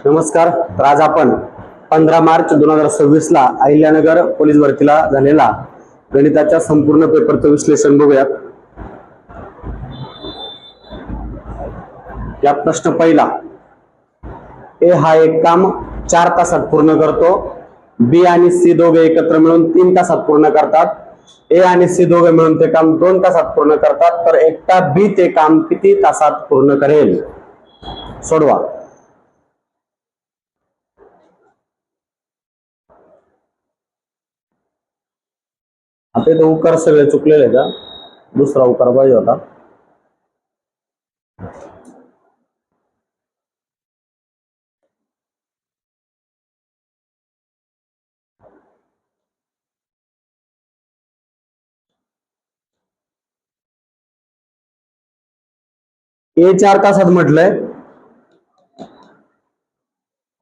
नमस्कार. तर आज आपण 15 मार्च 2026 ला अहिल्यानगर पोलीस भरतीला झालेला गणिताच्या संपूर्ण पेपरचं विश्लेषण बघूयात. या प्रश्न पहिला, ए हा एक काम 4 तासात पूर्ण करतो, बी आणि सी दोघे एकत्र मिळून 3 तासात पूर्ण करतात, ए आणि सी दोघे मिळून ते काम 2 तासात पूर्ण करतात, तर एकटा बी ते काम किती तासात पूर्ण करेल? सोडवा. आता इथे उकार सगळे चुकलेले आहेत. दुसरा उकार पाहिजे होता. ए 4 तासात म्हटलंय,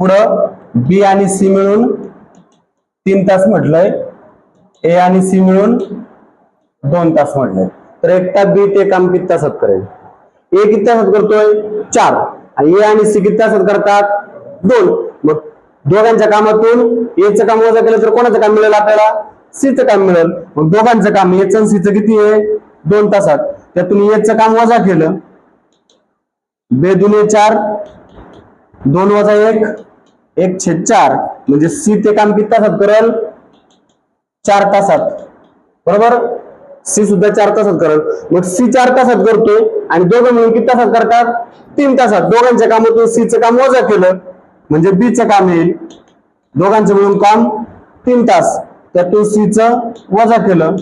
पुढं बी आणि सी मिळून 3 तास म्हटलंय, ए आणि सी मिळून 2 तास म्हटलंय, तर एकटा बी ते काम किती तासात करेल? ए किती तासात करतोय? 4. आणि ए आणि सी किती तासात करतात? 2. मग दोघांच्या कामातून एचं काम वजा केलं तर कोणाचं काम मिळेल आपल्याला? सीचं काम मिळेल. मग दोघांचं काम एचं आणि सीचं किती आहे? 2 तासात. त्यातून एचं काम वजा केलं, 2 दुने 4, 2 वजा 1, 1/4, म्हणजे सी ते काम किती तासात करेल? 4 तासात. बरोबर, सी सुद्धा 4 तासात करेल. मग सी 4 तासात करतोय आणि दोघं मिळून किती तासात करतात? 3 तासात. दोघांच्या कामातून सीचं काम वजा केलं म्हणजे बीचं काम येईल. दोघांचं मिळून काम 3 तास, त्यातून सीचं वजा केलं,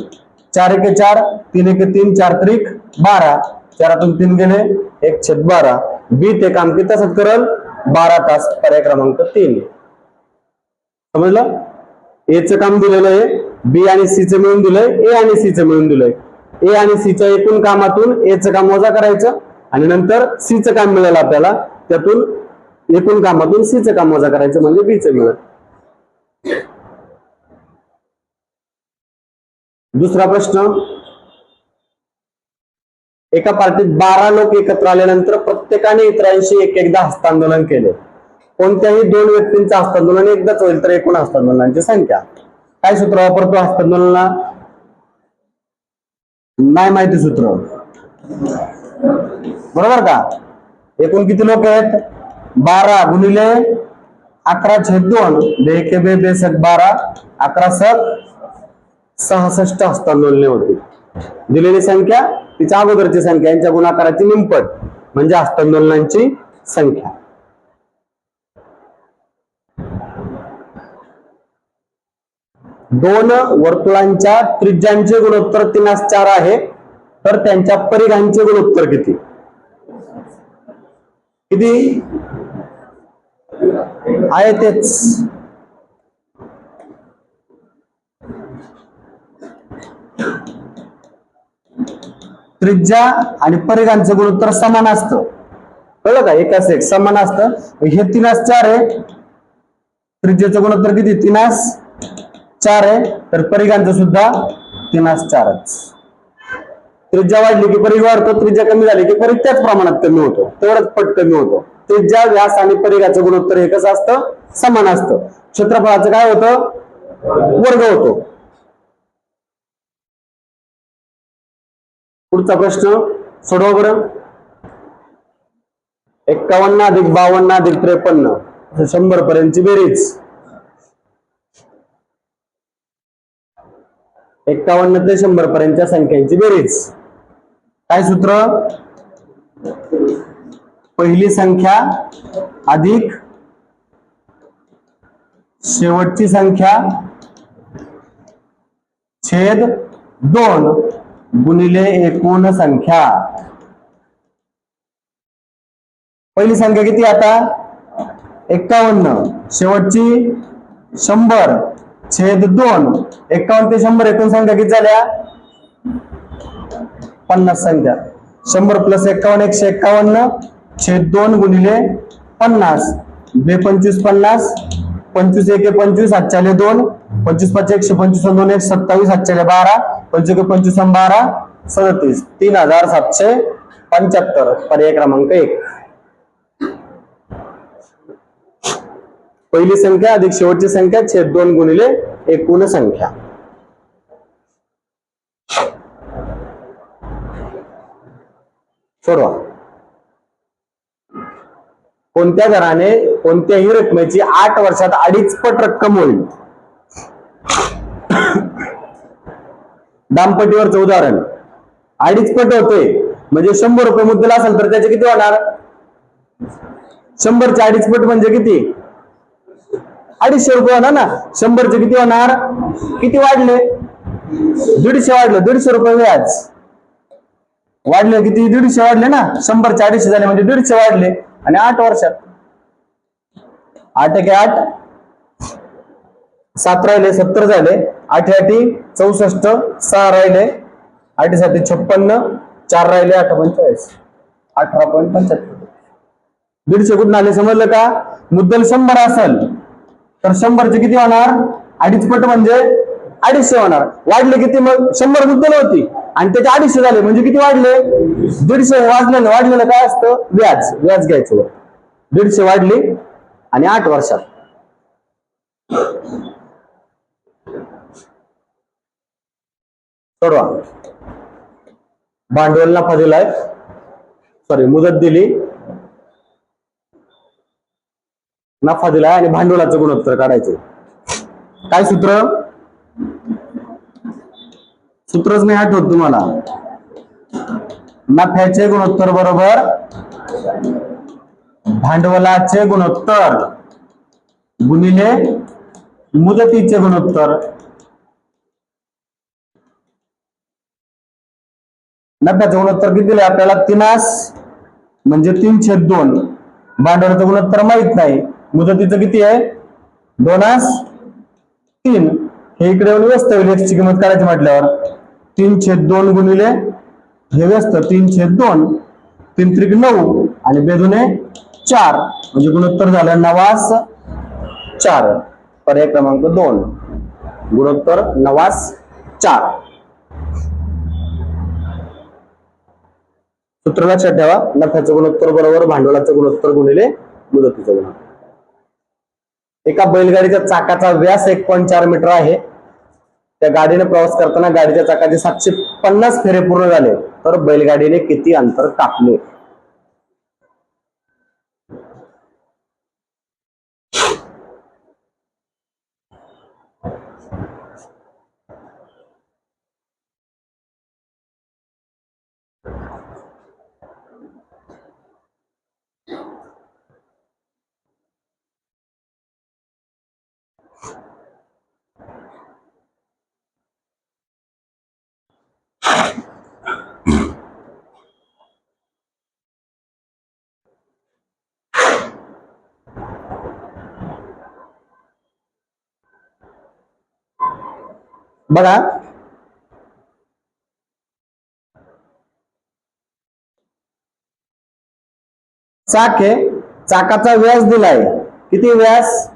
4 1 4, 3 1 3, 4 3 12, 4तून 3 गेले, 1/12. बी ते काम किती तासात करेल? 12 तास. पर्याय क्रमांक 3. समजलं? एचं काम दिलेलं आहे, बी आणि सी चं मिळून दिलंय, ए आणि सी चं मिळून दिलंय. ए आणि सी च्या एकूण कामातून एचं काम वजा करायचं आणि नंतर सी चं काम मिळेल आपल्याला, त्यातून एकूण कामातून सी चं काम वजा करायचं म्हणजे बी चं मिळेल. दुसरा प्रश्न, एका पार्टीत 12 लोक एकत्र आल्यानंतर प्रत्येकाने इतरांशी एकदा हस्तांदोलन केले. कोणत्याही 2 व्यक्तींचं हस्तांदोलन एकदाच होईल तर एकूण हस्तांदोलनांची संख्या. काय सूत्र वापरतो हस्तांदोलनाला? नाही माहिती सूत्र. बरोबर का? एकूण किती लोक आहेत? 12 गुणिले 11/2, 2 बे 12, 11 66 हस्तांदोलने होती. दिलेली संख्या तिच्या अगोदरची संख्या यांच्या गुणाकाराची निमपट म्हणजे हस्तांदोलनांची संख्या. दोन वर्तुळांच्या त्रिज्यांचे गुणोत्तर 3/4 आहे, तर त्यांच्या परिघांचे गुणोत्तर किती? किती आहे तेच. त्रिज्या आणि परिघांचं गुणोत्तर समान असतं. कळलं का? एकाच एक समान असतं. हे 3/4 आहे, त्रिज्याचं गुणोत्तर किती? 3/4 आहे, तर परिघांचं सुद्धा 3/4च. त्रिज्या वाढली की परिघ वाढतो, त्रिज्या कमी झाली की परिघ त्याच प्रमाणात कमी होतो, तेवढंच पट कमी होतो. त्रिज्या, व्यास आणि परिघाचं गुणोत्तर हे कसं असतं? समान असतं. क्षेत्रफळाचं काय होतं? वर्ग होतो. पुढचा प्रश्न सोडवा बरं. 51 अधिक 52 अधिक 53 100 पर्यंतची बेरीज. 51 ते 100 पर्यंतच्या संख्यांची बेरीज. काय सूत्र? पहिली संख्या अधिक शेवटची संख्या छेद 2 गुणिले एकूण संख्या. पहिली संख्या किती आता? 51, शेवटची 100 छेद 2. 51 ते 100 एकूण संख्या किती झाल्या? 50 संख्या. 100 + 51 151 छेद 2 गुणिले 50. 2 25 50, 25 1 25 हातच्याले 2, 25 5 125 2 1 27 हातच्याले 12, 25 25 12 37, 3775. पर्याय क्रमांक 1. पहिली संख्या अधिक शेवटची संख्या छेद 2 गुणिले एकूण संख्या. सोडवा. कोणत्या घराने कोणत्याही रकमेची 8 वर्षात 2.5 पट रक्कम होईल? दाम्पतीवरचं उदाहरण. 2.5 पट होते म्हणजे 100 रुपये मुद्दल असेल तर त्याचे किती होणार? 100 चे 2.5 पट म्हणजे किती? 250 रुपये होणार ना. 100 चे किती होणार? किती वाढले? 150 वाढले. 150 रुपये व्याज वाढले. किती? 150 वाढले ना. 100 चे 250 झाले म्हणजे 150 वाढले. आणि 8 वर्षात 8 एके 8, 7 राहिले 70 झाले. 8 8 64, 6 राहिले 8 7 56, 4 राहिले 8 45, 18.75. 150 कुठून आले समजलं का? मुद्दल 100 असेल तर 100 चे किती होणार? 2.5 पट म्हणजे 250 होणार. वाढले किती मग? 100 मुद्दल होती आणि त्याचे 250 झाले म्हणजे किती वाढले? 150. वाढलेलं काय असतं? व्याज. व्याज घ्यायचं. 150 वाढले आणि 8 वर्षात. सोडवा. भांडवल नफा दिलाय, सॉरी मुदत दिली, नफा दिलाय आणि भांडवलाचं गुणोत्तर काढायचं. काय सूत्र? सूत्रच नाही आठवत तुम्हाला. नफ्याचे गुणोत्तर बरोबर भांडवलाचे गुणोत्तर गुणिले मुदतीचे गुणोत्तर. नफ्याचं गुणोत्तर किती दिले आपल्याला? 3 म्हणजे 3/2. भांडवलाचं गुणोत्तर माहित नाही. मुदतीचं किती आहे? 2/3. हे इकडे येऊन व्यस्त होईल. x ची किंमत काढायची म्हटल्यावर 3/2 गुणिले हे व्यस्त 3/2. 3 त्रिक 9 आणि बेदुने 4 म्हणजे गुणोत्तर झालं 9/4. पर्याय क्रमांक 2 गुणोत्तर 9/4. सूत्र लक्षात ठेवा. नफ्याचं गुणोत्तर बरोबर भांडवलाचं गुणोत्तर गुणिले मुदतीचं गुणोत्तर. एका बैलगाडीच्या चाकाचा व्यास 1.4 मीटर आहे. त्या गाडीने प्रवास करताना गाडीच्या चाकाचे 750 फेरे पूर्ण झाले तर बैलगाडीने किती अंतर कापले? बघा, चाक आहे. चाकाचा व्यास दिलाय. किती व्यास?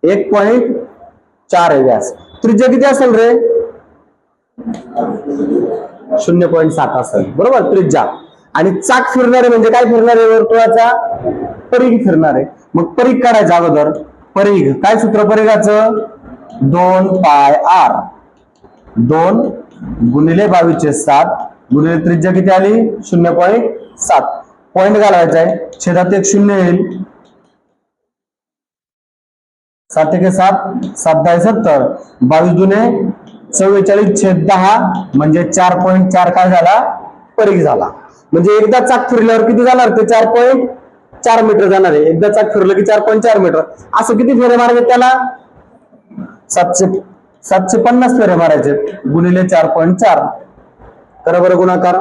1.4 आहे व्यास. त्रिज्या किती असेल रे? 0.7 असेल बरोबर त्रिज्या. आणि चाक फिरणार आहे म्हणजे काय फिरणार आहे? वर्तुळाचा परिघ फिरणार आहे. मग परिघ काढायचा अगोदर. परिघ काय सूत्र परिघाचं? 2πr. 2 गुणिले 22/7 गुणिले त्रिज्या किती आली? 0.7. पॉइंट घालायचा आहे. छेदात 1 0 येईल. 7 एके 7, 7 10 70. 22 दुने 44/10 म्हणजे 4.4 काय झाला? परिघ झाला. म्हणजे एकदा चाक फिरल्यावर किती जाणार? ते 4.4 मीटर जाणार आहे. एकदा चाक फिरलं की 4.4 मीटर. असं किती फेरे मारायचे त्याला? 750 फेरे मारायचे गुणिले 4.4. करा बरं गुणाकार.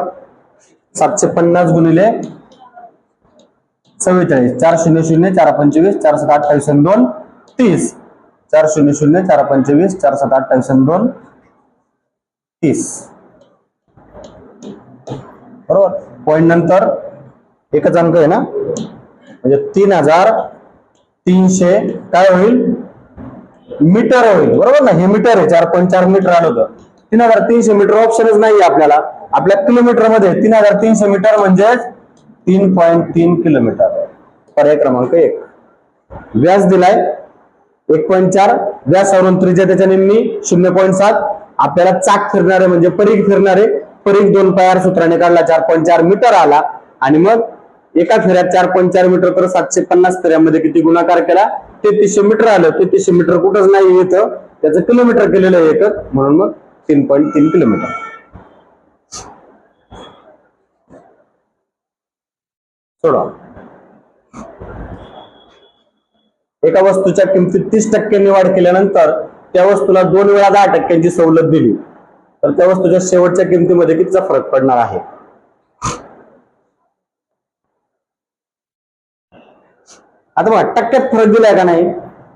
750 गुणिले 44. 4 0 0 4 25 4 7 28 2 30. 4 0 0 4 25 4 7 28 2 30. बरोबर. पॉइंट नंतर एकच अंक आहे ना म्हणजे 3300 काय होईल? मीटर होईल. बरोबर ना. हे मीटर आहे. 4.4 मीटर आलं होतं. 3300 मीटर ऑप्शनच नाही आपल्याला. आपल्या किलोमीटर मध्ये 3300 मीटर म्हणजे 3.3 किलोमीटर. पर्याय क्रमांक 1. व्यास दिलाय 1.4 व्यासावरून त्रिज्या त्याच्या निम्मी 0.7. आपल्याला चाक फिरणारे म्हणजे परीघ फिरणारे, परीघ 2 पायार सूत्राने काढला 4.4 मीटर आला. आणि मग एका फेऱ्यात 4.4 मीटर तर 750 फेऱ्यामध्ये किती गुणाकार केला? 3300 मीटर आलं. 3300 मीटर कुठंच नाही येतं, त्याचं किलोमीटर केलेलं आहे एकक, म्हणून मग 3.3 किलोमीटर. सोडा. एका वस्तूच्या किमतीत 30% वाढ केल्यानंतर त्या वस्तूला 2 वेळा 10% सवलत दिली तर त्या वस्तूच्या शेवटच्या किमतीमध्ये कितीचा फरक पडणार आहे? आता बघा, टक्क्यात फरक दिलाय का नाही,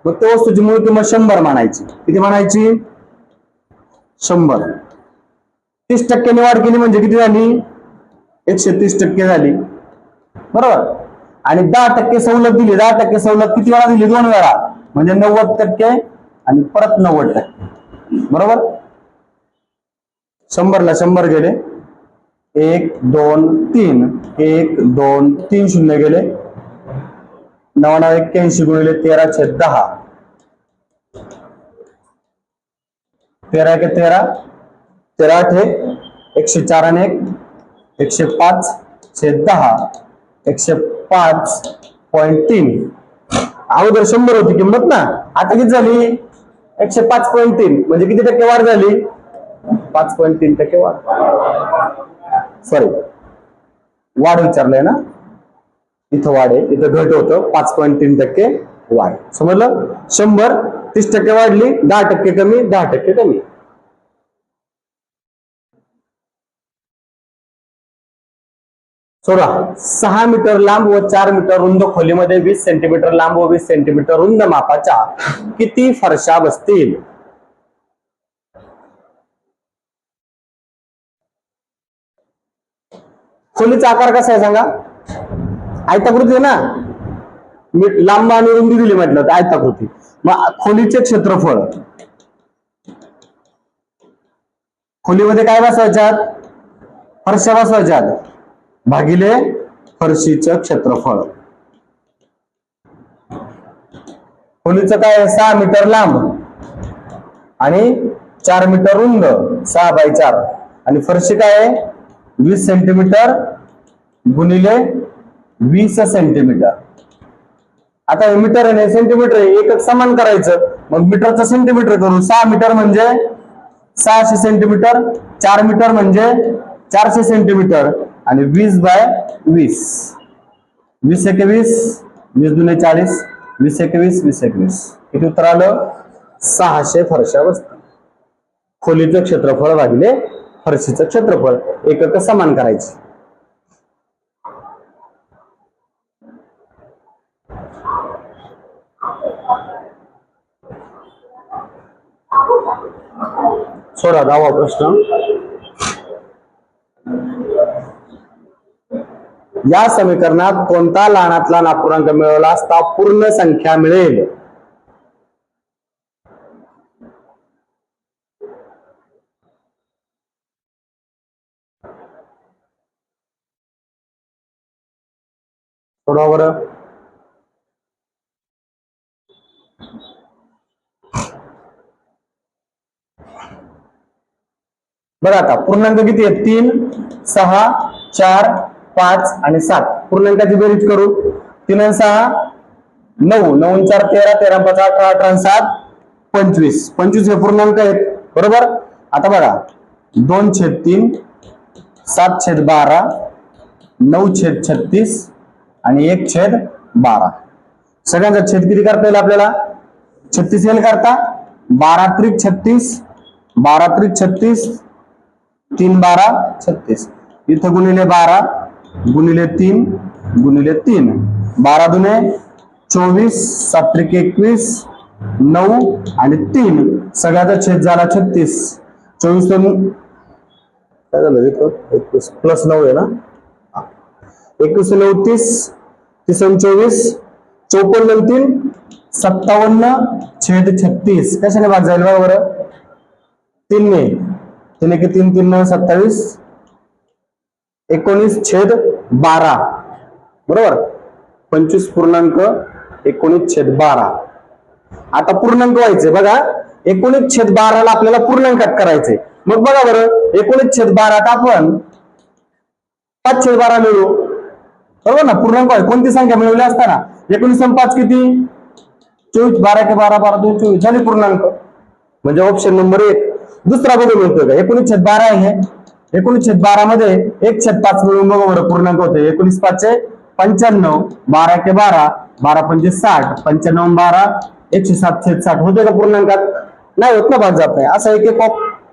मग त्या वस्तूची मूळ किंमत 100 मानायची. किती मानायची? 100. 30% वाढ केली म्हणजे किती झाली? 130% झाली, बरोबर. आणि 10% सवलत दिली. 10% सवलत किती वेळा दिली? 2 वेळा, म्हणजे 90% आणि परत 90%, बरोबर. 100 ला 100 गेले, 1 2 3, 1 2 3 शून्य गेले, 981 गुणिले 13/10, 13 13 104 आणि 1 105/10, 105.3. अगोदर 100 होती किंमत ना, आता किती झाली? 105.3, म्हणजे किती टक्के वाढ झाली? 5.3% वाढ. सॉरी, वाढ विचारलंय ना, इथं वाढ आहे, इथं घट होतं. 5.3% वाढ. समजलं? 100 30% वाढली, 10% कमी, 10% कमी. सोडा. 6 मीटर लांब व 4 मीटर रुंद खोलीमध्ये 20 सेंटीमीटर लांब व 20 सेंटीमीटर रुंद मापाच्या किती फरशा बसतील? खोलीचा आकार कसा आहे सांगा? आयताकृती आहे ना, लांब आणि रुंदी दिली म्हटलं तर आयताकृती. मग खोलीचे क्षेत्रफळ, खोलीमध्ये काय बसवायच्यात? फरशा बसवायच्यात, भागिले फरशीचं क्षेत्रफळ. खोलीचं काय? 6 मीटर लांब आणि 4 मीटर रुंद, 6/4. आणि फरशी काय आहे? 20 सेंटीमीटर गुणिले 20 सेंटीमीटर. आता हे मीटर आहे, सेंटीमीटर आहे, एकक समान करायचं. मग मीटरचं सेंटीमीटर करू. 6 मीटर म्हणजे 600 सेंटीमीटर, 4 मीटर म्हणजे 400 सेंटीमीटर, आणि 20/20, 20 × 20, 20 × 2 = 40, 20 × 20, 20 × 20. किती उत्तर आलं? 600 फरशा बसतात. खोलीचं क्षेत्रफळ भागिले फरशीचं क्षेत्रफळ, एकक समान करायचे. सोडा 10वा प्रश्न. या समीकरणात कोणता लहानातला अपूर्णांक मिळवला असता पूर्ण संख्या मिळेल? सोडवा बरं. बघा आता पूर्णांक किती आहेत? 3, 6, 4, 5 आणि 7. पूर्णांकाची बेरीज करू. 3 आणि 6 9, 9 आणि 4 13, 13 5 18, 18 आणि 7 25. 25 हे पूर्णांक आहेत, बरोबर. आता बघा 2/3, 7/12, 9/36 आणि 1/12. सगळ्यांचा छेद किती करता येईल आपल्याला? 36 येईल करता. 12 त्रिक 36, 12 त्रिक 36, 3 12 36. इथं गुणिले 12 गुणिले 3 गुणिले 3, 12 दुने 24, 7 त्रिक 21, 9 आणि 3. सगळ्याचा छेद झाला 36. 24 काय झालं इथं? 21 प्लस 9 आहे ना, 21 9 30, 30 24, 54 3 57/36. कशाने भाग जाईल बघा बरं? 3 ने. 3 1 3 3 9 27, 19/12, बरोबर. 25.19/12. आता पूर्णांक व्हायचे बघा, 19/12 आपल्याला पूर्णांकात करायचे. मग बघा बरं, 19/12 आपण 5/12 मिळवू, बरोबर ना. पूर्णांक कोणती संख्या मिळवली असताना 19 आणि 5 किती, 24, 12 के 12, 12 2 24 झाली पूर्णांक. म्हणजे ऑप्शन नंबर 1. दुसरा बघू म्हणतोय का, 19/12 आहे. 19/12 मध्ये 1/5 मिळून बघा बरं पूर्णांक होते. 19 5 95, 12 के 12, 12 5 60, 95 12, 107/60 होते का पूर्णांकात? नाही होत ना, भाग जात नाही. असा एक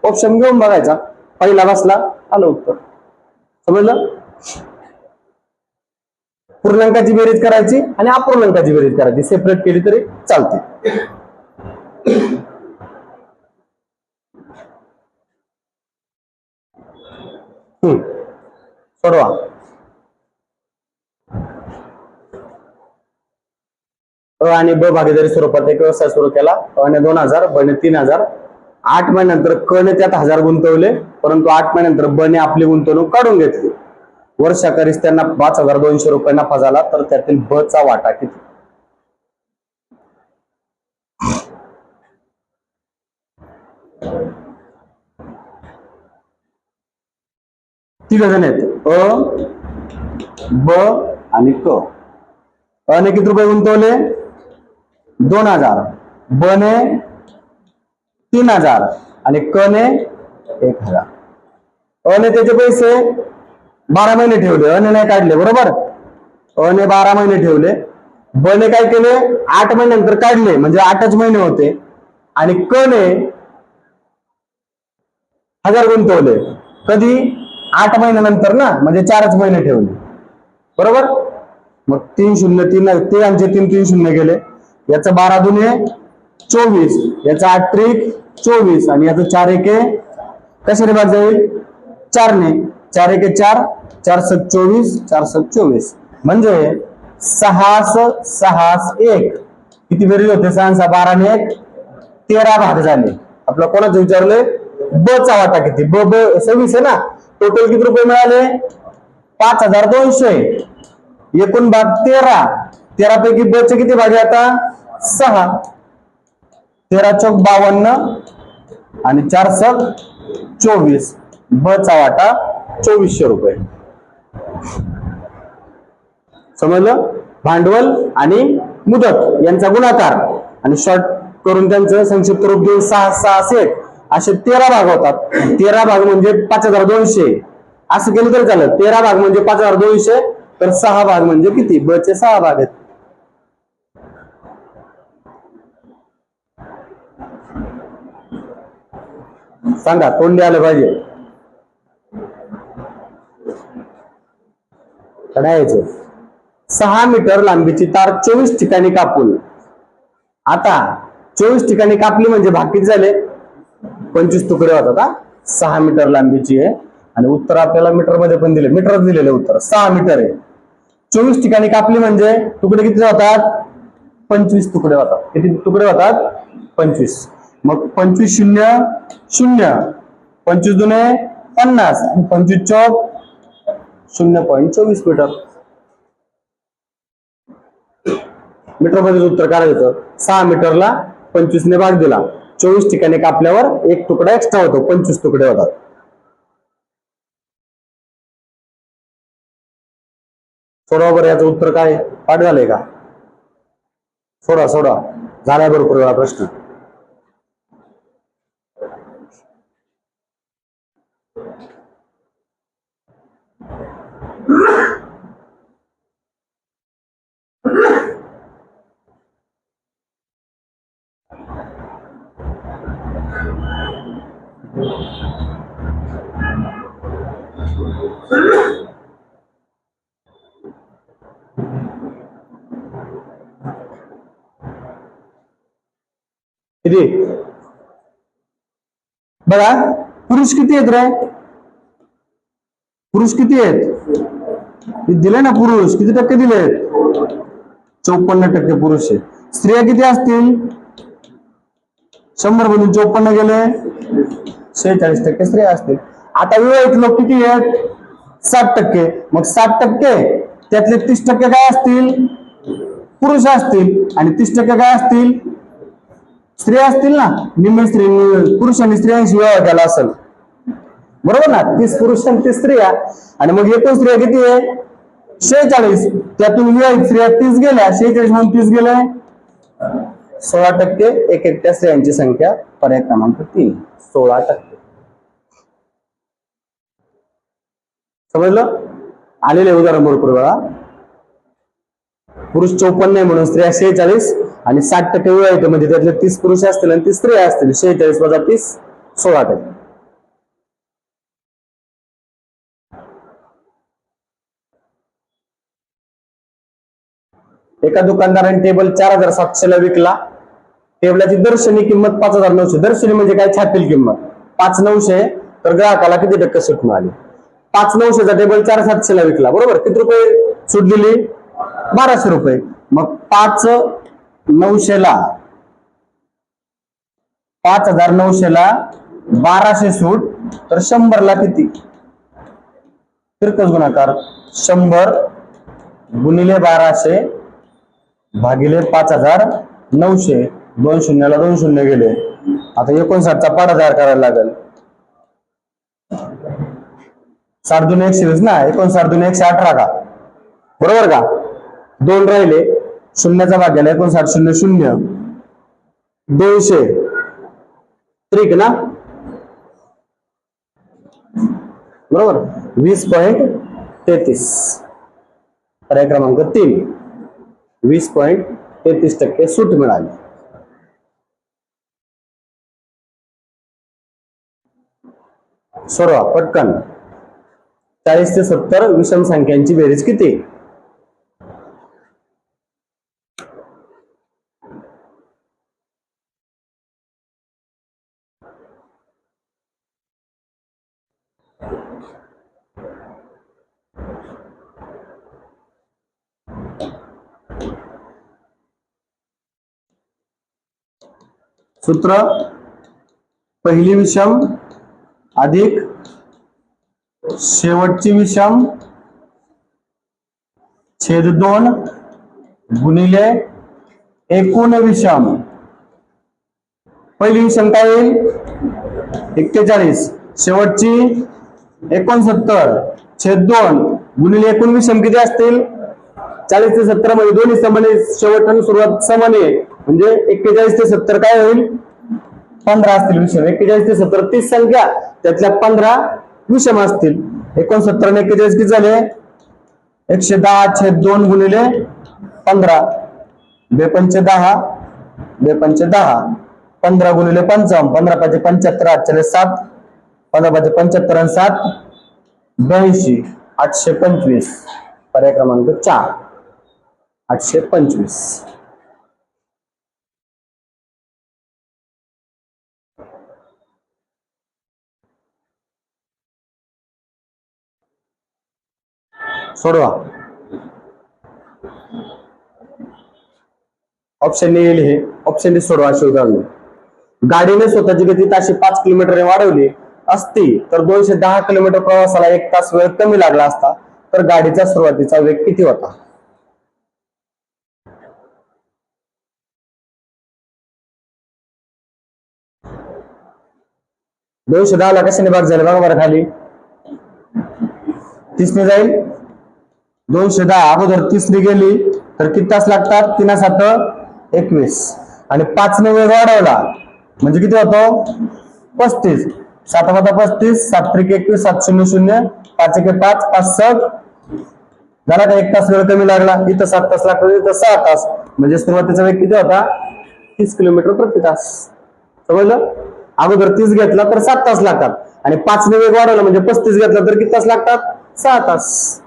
ऑप्शन घेऊन बघायचा, पहिला बसला आलं उत्तर. समजलं. पूर्णांकाची बेरीज करायची आणि अपूर्णांकाची बेरीज करायची, सेपरेट केली तरी चालते. सोडवा. अ आणि ब भागीदारी स्वरूपात एक व्यवसाय सुरू केला. अ ने 2000, ब ने 3000. 8 महिन्यानंतर क ने त्यात 1000 गुंतवले, परंतु 8 महिन्यानंतर ब ने आपली गुंतवणूक काढून घेतली. वर्षाखेरीस त्यांना 5200 रुपये नफा झाला, तर त्यातील ब चा वाटा किती? तिघ जण आहेत, अ, ब आणि क. अ ने किती रुपये गुंतवले? 2000. ब ने 3000 आणि क ने 1000. अ ने त्याचे पैसे 12 महिने ठेवले, अ ने नाही काढले, बरोबर. अ ने 12 महिने ठेवले. ब ने काय केले, 8 महिन्यानंतर काढले, म्हणजे 8च महिने होते. आणि क ने 1000 गुंतवले. कधी? 8 महिन्यानंतर ना, म्हणजे 4च महिने ठेवले, बरोबर. मग 3 0 3 ते आमचे 3 3 0 गेले. याचं 12 दुने 24, याचा 8 त्रिक 24 आणि याचं 4 एके कशाने भाग जाईल? 4 ने. 4 एके 4, 4 7 24, 4 7 24 म्हणजे 6 6 1. किती बेरीज होते? 6 6 12 ने 1 13 भाग झाले. आपलं कोणाचं विचारलंय? ब चा वाटा किती? ब 26 आहे ना. टोटल किती रुपये मिळाले? 5200. एकूण भाग 13. 13 पैकी ब चे किती भाग आहे आता? 6. 13 चौक 52 आणि 4 7 24. ब चा वाटा 2400 रुपये. समजलं. भांडवल आणि मुदत यांचा गुणाकार आणि शॉर्ट करून त्यांचं संक्षिप्त रूप देऊन 6 6 1 असे 13 भाग होतात. 13 भाग म्हणजे 5200. असं केलं तरी चालेल. 13 भाग म्हणजे 5200, तर 6 भाग म्हणजे किती? ब चे 6 भाग आहेत. सांगा, तोंडी आलं पाहिजे. कढायचं. 6 मीटर लांबीची तार 24 ठिकाणी कापून, आता 24 ठिकाणी कापली म्हणजे भाग किती झाले? 25 तुकडे होतात. हा 6 मीटर लांबीची आहे आणि उत्तर आपल्याला मीटर मध्ये पण दिले, मीटर दिलेले उत्तर 6 मीटर आहे. 24 ठिकाणी कापली म्हणजे तुकडे किती होतात? 25 तुकडे होतात. किती तुकडे होतात? 25. मग 25 0 0, 25 दुने 50 आणि 25 चौक 0.24 मीटर. मीटर मध्ये उत्तर काढायचं. 6 मीटरला 25 ने भाग दिला, 24 ठिकाणी कापल्यावर एक तुकडा एक्स्ट्रा होतो, 25 तुकडे होतात. सोडवा बरं, याचं उत्तर काय? पाठ झालंय का? सोडा सोडा, झालाय भरपूर वेळा प्रश्न. किती? बघा, पुरुष किती आहेत रे? पुरुष किती आहेत? दिले ना पुरुष, किती टक्के दिलेत? 54% पुरुष आहे. स्त्रिया किती असतील? 100 मधून 54 गेले, 46% स्त्रिया असतील. आता विवाहित लोक किती आहेत? 60%. मग 60% त्यातले 30% काय असतील? पुरुष असतील आणि 30% काय असतील? स्त्रिया असतील ना, निम्मे स्त्री पुरुषांनी स्त्रियांशी विवाह केला असेल, बरोबर ना, 30 पुरुष आणि 30 स्त्रिया, आणि मग एकूण स्त्रिया किती आहे 46, त्यातून विवाहित स्त्रिया 30 गेल्या, 46 म्हणून 30 गेल्या, 16%. एकट्या स्त्रियांची संख्या पर्याय क्रमांक 3, 16%. समजलं? आलेले उदाहरण भरपूर वेळा. पुरुष 54 आहे म्हणून स्त्रिया 46, आणि 60% विवाहित म्हणजे त्यातले 30 पुरुष असतील आणि 30 स्त्रिया असतील, 46 वजा 30, 16%. एका दुकानदाराने टेबल 4700 ला विकला. टेबलाची दर्शनी किंमत 5900. दर्शनी म्हणजे काय, छापील किंमत 5900, तर ग्राहकाला किती टक्के सूट मिळाली? 5900चा टेबल 4700 ला विकला, बरोबर. किती रुपये सूट दिली? 1200 रुपये. मग 5900 ला 5900 ला 1200 सूट, तर 100 ला किती? तिरकस गुणाकार 100 गुणिले 1200 भागिले 5900. 2 शून्याला 2 शून्य गेले. आता 59चा 5000 करायला लागेल. 7 दूने 120 ना, 59 दूने 118 का, बरोबर का? 2 राहिले, शून्याचा भाग गेला, 59 शून्य शून्य, 200 त्रिक ना, बरोबर. 20.33. पर्याय क्रमांक 3, 20.33% सूट मिळाली. सोडवा पटकन. 40 ते 70 विषम संख्यांची बेरीज किती? सूत्र, पहिली विषम अधिक शेवटची विषम छेद 2 गुणिले एकूण विषम. पहिली विषम काय येईल? 41, शेवटची 69 छेद 2 गुणिले एकूण विषम किती असतील? 40 ते 70 मध्ये दोन्ही समान, शेवट आणि सुरुवात समान आहे, म्हणजे 41 ते 70 काय होईल? 15 असतील विषम. 41 ते 70 30 संख्या, त्यातल्या 15 विषम असतील. 69 आणि 41 किती झाले? 110 छेद 2 गुणिले 15, 2 10, 2 10, 15 गुणिले 55, 15 5 75, 8 7, 15 5 75 आणि 7 82, 825. पर्याय क्रमांक 4, 825. सोडवा. ऑप्शन येईल हे, ऑप्शन डी सोडवा. अशी उदाहरण, गाडीने स्वतःची गती ताशी 5 किलोमीटर वाढवली असती तर 210 किलोमीटर प्रवासाला 1 तास वेळ कमी लागला असता, तर गाडीचा सुरुवातीचा वेग किती होता? दोनशे 10 ला कशाने भाग झाले बघा बरं खाली. 30 ने जाईल. 210 अगोदर 30 ने गेली तर किती तास लागतात? 3 7 21, आणि 5 ने वेग वाढवला म्हणजे किती होतो? 35. 7 35, 7 त्रिक 21, 7 0 0, 5 1 5, 5 7 झाला का? 1 तास वेळ कमी लागला. इथं 7 तास लागतात, इथं 6 तास, म्हणजे सुरुवातीचा वेग किती होता? 30 किलोमीटर प्रति तास. समजलं? अगोदर 30 घेतला तर 7 तास लागतात, आणि 5 ने वेग वाढवला म्हणजे 35 घेतला तर किती तास लागतात? 6 तास.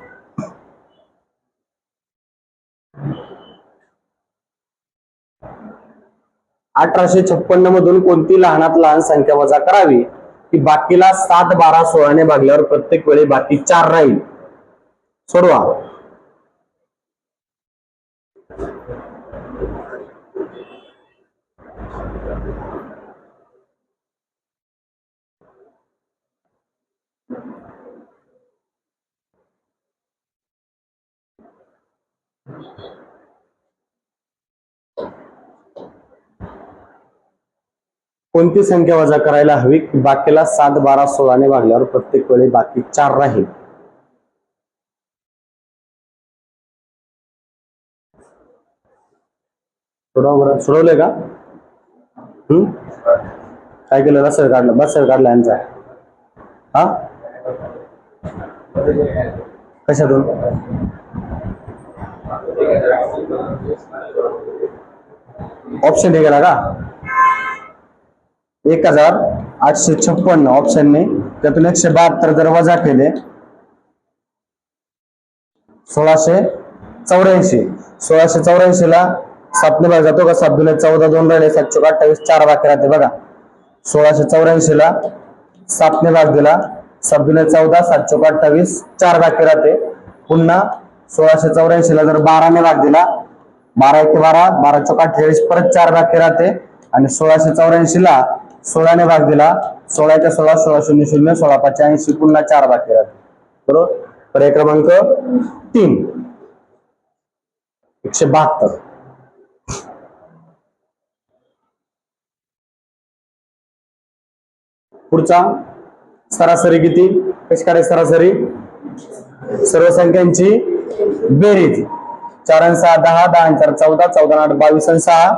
(1856) मधून कोणती लहानात लहान संख्या वजा करावी की बाकीला 7 12 16 ने भागल्यावर प्रत्येक वेळी बाकी 4 राहील? सोडवा. कोणती संख्या वजा करायला हवी की बाकीला 7, 12, 16 ने भागल्यावर प्रत्येक वेळी बाकी 4 राहील? सोडवलंय का? काय केलं? रसर काढलं, बसर काढला यांचा. हा, कशातून? ऑप्शन हे गेला का? 1856 ऑप्शनने, त्यातून 172 जर वजा केले 1684. 1684 ला 7 ने भाग जातो का? 7 दुने 14, 2 राहिले, 728, 4 बाकी राहते बघा. 1684 ला 7 ने भाग दिला, 7 दुने 14, 728, 4 बाकी राहते. पुन्हा 1684 ला जर 12 ने भाग दिला, 12 1 12, 12 चौक 28, परत 4 बाकी राहते. आणि 1684 ला 16 ने भाग दिला, 16 1 16, 16 0 0, 16 5 80, पुन्हा 4 बाकी राहते. बरोबर. पर्याय क्रमांक 3 172. पुढचा, सरासरी किती? कशी करायची सरासरी? सर्व संख्यांची बेरीज. 4 आणि 6 10, 10 आणि 4 14, 14 आणि 8 22 आणि 6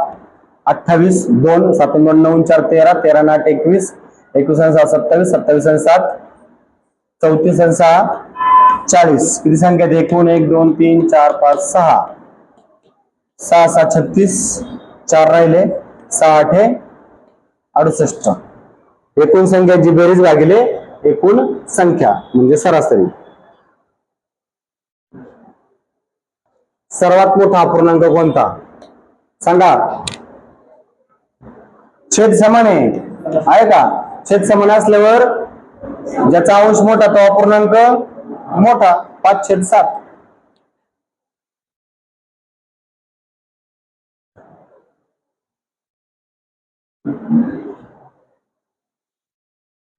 28, 2 7 आणि 2 9 4 13, 13 आणि 8 21, 21 आणि 6 27, 27 आणि 7 34 आणि 6 40. किती संख्या? एकूण 1 2 3 4 5 6, 6 6 36, 4 राहिले, 6 8 68. एकूण संख्याची बेरीज भागिले एकूण संख्या म्हणजे सरासरी. सर्वात मोठा अपूर्णांक कोणता? सांगा. छेद समान आहे का? छेद समान असल्यावर ज्याचा अंश मोठा तो अपूर्णांक मोठा. 5/7.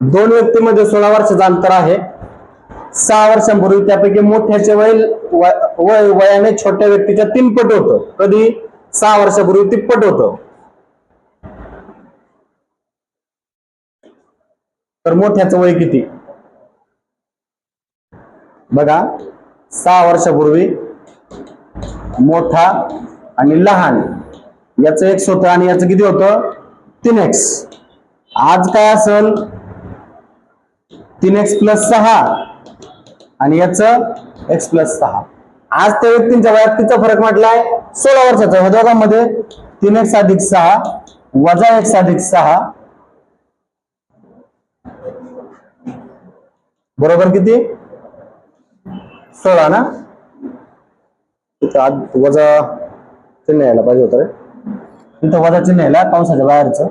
दोन व्यक्तीमध्ये 16 वर्षाचं अंतर आहे. 6 वर्षांपूर्वी त्यापैकी मोठ्याचे वय वयाने छोट्या व्यक्तीच्या 3 पट होतं. कधी? 6 वर्षापूर्वी तिप्पट होतं. तर मोठ्याचं वय किती? बघा, 6 वर्षापूर्वी मोठा आणि लहान याचं x होतं आणि याचं किती होतं? 3x. आज काय असेल? 3x + 6 आणि याचं x + 6. आज त्या व्यक्तींच्या वयात किती फरक म्हटलाय? 16 वर्षाचा. ह्या दोघांमध्ये 3x + 6 वजा x + 6 बरोबर किती? 16 ना? आज वजा चिन्ह यायला पाहिजे होतं रे. तिथं वजा चिन्ह यायला कंसाच्या बाहेरचं.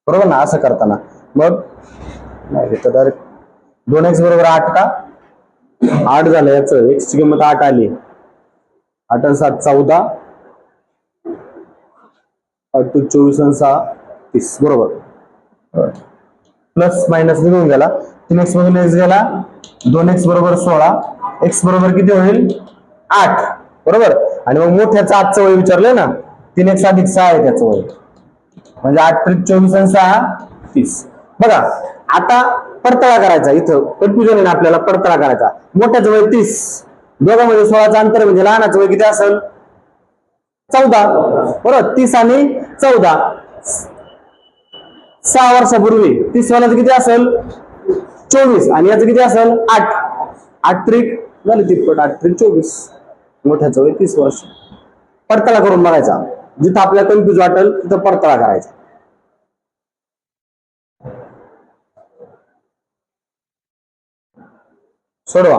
बरोबर ना? असं करताना मग नाही तर डायरेक्ट 2x बरोबर 8 का? 8 झालं. याचं x ची किंमत 8 आली. 8 आणि 7 14, 8 24 आणि 6 30. बरोबर. प्लस मायनस निघून गेला. 3x मधून x गेला. 2x बरोबर 16. x बरोबर किती होईल? 8. बरोबर. आणि मग मोठ्याचं आजचं वय विचारलंय ना, 3x + 6 आहे त्याचं वय. म्हणजे 8 × 24 आणि 6 30. बघा, आता परतळा करायचा. इथं कन्फ्युजन आहे ना आपल्याला. परतळा करायचा. मोठ्याचं वय 30, दोघांमध्ये 16चं अंतर म्हणजे लहानाचं वय किती असेल? 14. बरोबर. 30 आणि 14. 6 वर्षापूर्वी 30 वाल्याचं किती असेल? 24. आणि याचं किती असेल? 8. 8 त्रिक झाले तिप्पट. 8 त्रिक 24. मोठ्याचं वय 30 वर्ष. परतळा करून बघायचा. जिथं आपल्याला कन्फ्युज वाटेल तिथं परतळा करायचा. सोडवा.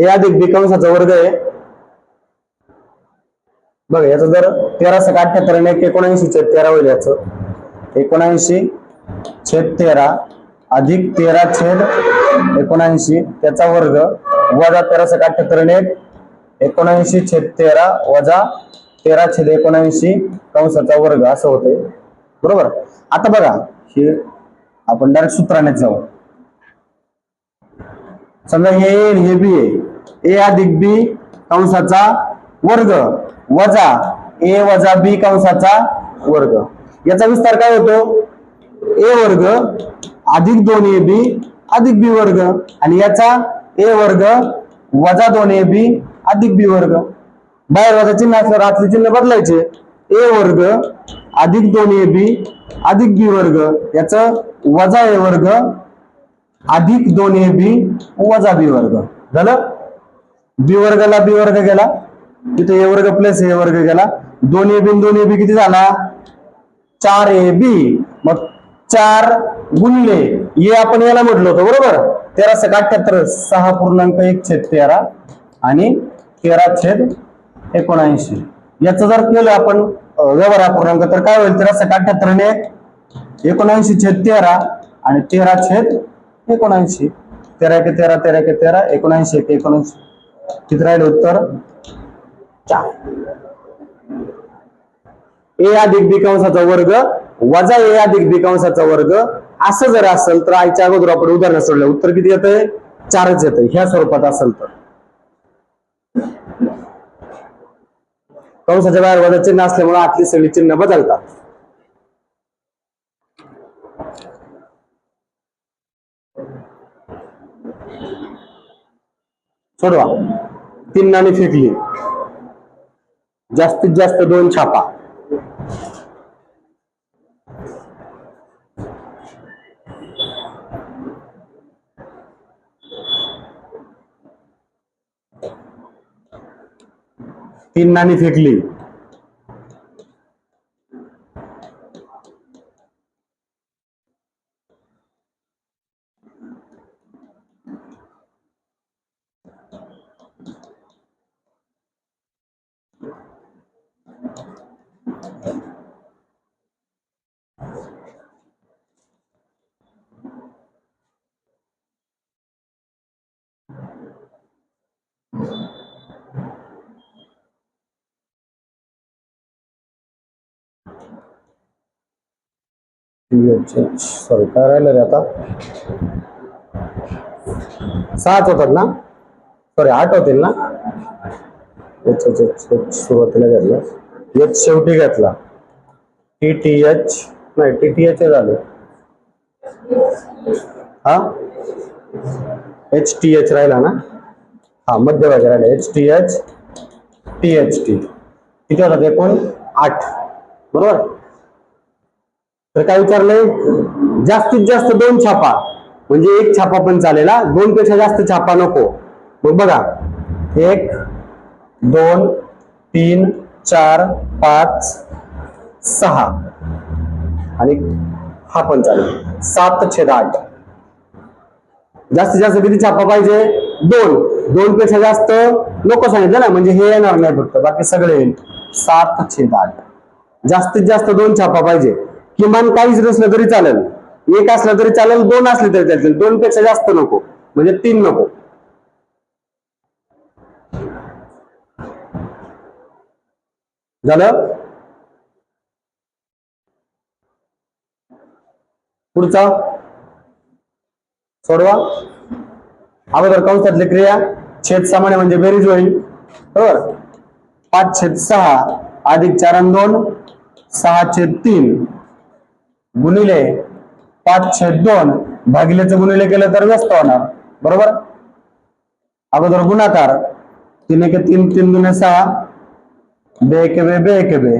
ए अधिक बी कंसाचा वर्ग आहे बघा, याचं जर 1378 आणि 79/13 होईल, याचं 79/13 अधिक 13/79 त्याचा वर्ग वजा 1378 आणि 79/13 वजा 13/79 कंसाचा वर्ग असं होते, बरोबर. आता बघा हे आपण डायरेक्ट सूत्रानेच जाऊ. समजा हे ए हे बी आहे, ए अधिक बी कंसाचा वर्ग वजा ए वजा बी कंसाचा वर्ग. याचा विस्तार काय होतो, ए वर्ग अधिक 2ab अधिक बी वर्ग आणि याचा ए वर्ग वजा 2ab अधिक बी वर्ग. बाहेर वजा चिन्ह असल्यावर आतले चिन्ह बदलायचे. ए वर्ग अधिक 2ab अधिक बी वर्ग याचं वजा ए वर्ग अधिक 2ab वजा बी वर्ग झालं. बी वर्गाला बी वर्ग गेला, तिथे ए वर्ग प्लस ए वर्ग गेला, 2ab 2ab किती झाला 4ab. मग 4 गुणिले हे आपण याला म्हटलं होतं बरोबर, 1378 6.1/13 आणि 13/79 याचं जर केलं आपण व्यवहार अपूर्णांक तर काय होईल, 1378 ने 79/13 आणि 13/79. 13 13 13 19 19 किती राहिले उत्तर 4. ए अधिक बी कंसाचा वर्ग वजा ए अधिक बी कंसाचा वर्ग असं जर असेल तर आईच्या अगोदर आपण उदाहरण सोडलं उत्तर किती येतंय 4च येतंय. ह्या स्वरूपात असेल तर कंसाच्या बाहेर वजा चिन्ह असल्यामुळे आतली सगळी चिन्ह बदलतात. सोडवा. 3 नाणी फेकली, जास्तीत जास्त 2 छापा. तीन नाणी फेकली, सॉरी काय राहिलं रे आता 7 होतात ना, सॉरी 8 होतील ना. सुरुवातीला घेतला एच शेवटी घेतला, TTH नाही TTH झालं, हा HTH राहिला ना, हा मध्यभागी राहिला HTH THT किती होतात एकूण 8 बरोबर. तर काय विचारलंय जास्तीत जास्त 2 छापा म्हणजे 1 छापा पण चालेल, 2 पेक्षा जास्त छापा नको. मग बघा 1 2 3 4 5 6 आणि हा पण चालेल 7/8. जास्तीत जास्त किती छापा पाहिजे 2 पेक्षा जास्त नको सांगितलं ना, म्हणजे हे येणार नाही फक्त बाकी सगळे येईल 7/8. जास्तीत जास्त 2 छापा पाहिजे, किमान काहीच नसलं तरी चालेल, 1 असलं तरी चालेल, 2 असले तरी चालेल, 2 पेक्षा जास्त नको म्हणजे 3 नको. झालं. पुढचा सोडवा. अगोदर कंसातली क्रिया छेद सामान्य म्हणजे बेरीज होईल बरोबर. 5/6 अधिक 4 आणि 2 6/3 गुणिले 5/2 भागिलेचं गुणिले केलं तर व्यस्त होणार बरोबर. अगोदर गुणाकार 3 1 3 3 2 6 2 1 2 2 1 2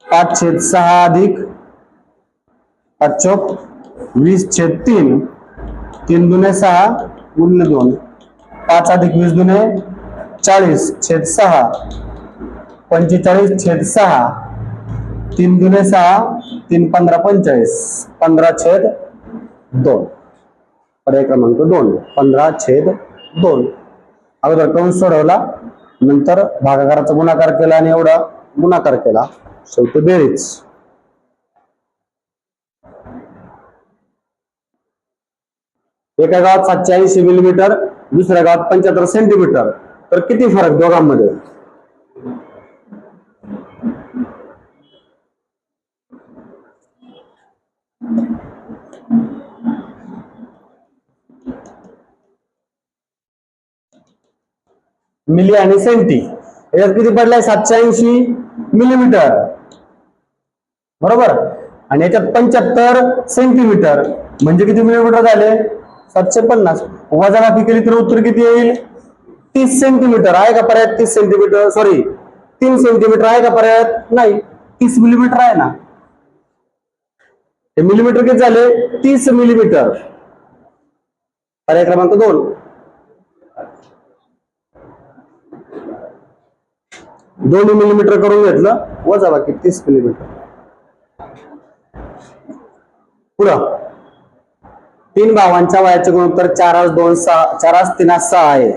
5/6 अधिक 5 चौक 20/3 3 2 6 गुणिले 2 5 अधिक 20 2 40/6 45/6 3 2 6 3 15 45 15/2 पर्याय क्रमांक 2 15/2. अगोदर कंस सोडवला, नंतर भागाकाराचा गुणाकार केला आणि एवढा गुणाकार केला, शेवटी बेरीज. एका गावात 780 मिलीमीटर, दुसऱ्या गावात 75 सेंटीमीटर, तर किती फरक दोघांमध्ये? मिली आणि सेंटी. याच्यात किती पडलाय? 780 मिलीमीटर, बरोबर. आणि याच्यात 75 सेंटीमीटर, म्हणजे किती मिलीमीटर झाले? 750. वजाबाकी केली तर उत्तर किती येईल? 30 सेंटीमीटर. आहे का पर्यायात 30 सेंटीमीटर? सॉरी, 3 सेंटीमीटर आहे का पर्यायात? नाही, 30 मिलीमीटर आहे ना. हे मिलीमीटर किती झाले? 30 मिलीमीटर. पर्याय क्रमांक 2. दोन्ही मिलीमीटर करून घेतलं, वजाबाकी 30 मिलीमीटर. पुढं 3 भावांच्या वयाचे गुणोत्तर 4:2:6 आहे.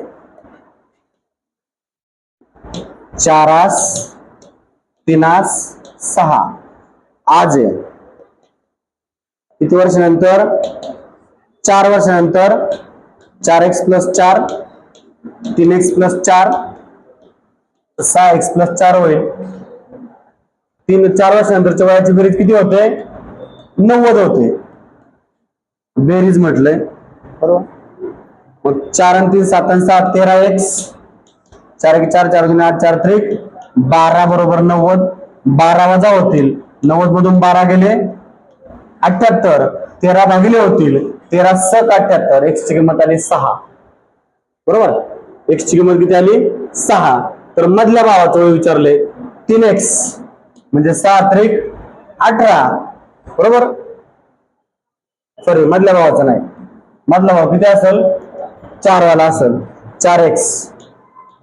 4:3:6 आज आहे. किती वर्षानंतर? 4 वर्षानंतर. 4x+4, 3x+4, 6x+4 होईल. 4 वर्षानंतरच्या वयाची बेरीज किती होते? 90 होते. बेरीज म्हटलंय, बरोबर. मग 4 आणि 3 7 आणि 7 13x, 4 1 4 4 2 8 4 3 12 बरोबर 90. 12 वजा होतील, 90 मधून 12 गेले 78, 13 भागिले होतील, 13 7 78. x ची किंमत आली 6, बरोबर. x ची किंमत किती आली? 6. तर मधल्या भावाचं विचारले 3x, म्हणजे 6 3 18, बरोबर. सॉरी, मधल्या भावाचा नाही, मधला भाव किती असेल? 4 वाला असेल. 4x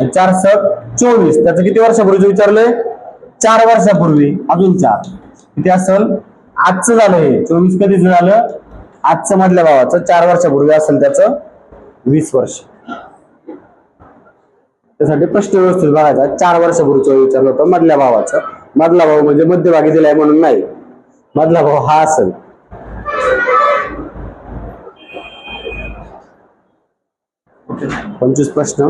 4 7 24. त्याचं किती वर्षापूर्वी विचारले? 4 वर्षापूर्वी. अजून 4 किती असेल? आजचं झालं हे. 24 कधीच झालं? आजचं मधल्या भावाचं 4 वर्षापूर्वी असेल त्याचं 20 वर्ष. त्यासाठी प्रश्न व्यवस्थित बघायचा. 4 वर्षापूर्वीचं विचारलं होतं मधल्या भावाचं. मधला भाव म्हणजे मध्यभागी दिलाय म्हणून नाही, मधला भाव हा असेल. 25 प्रश्न.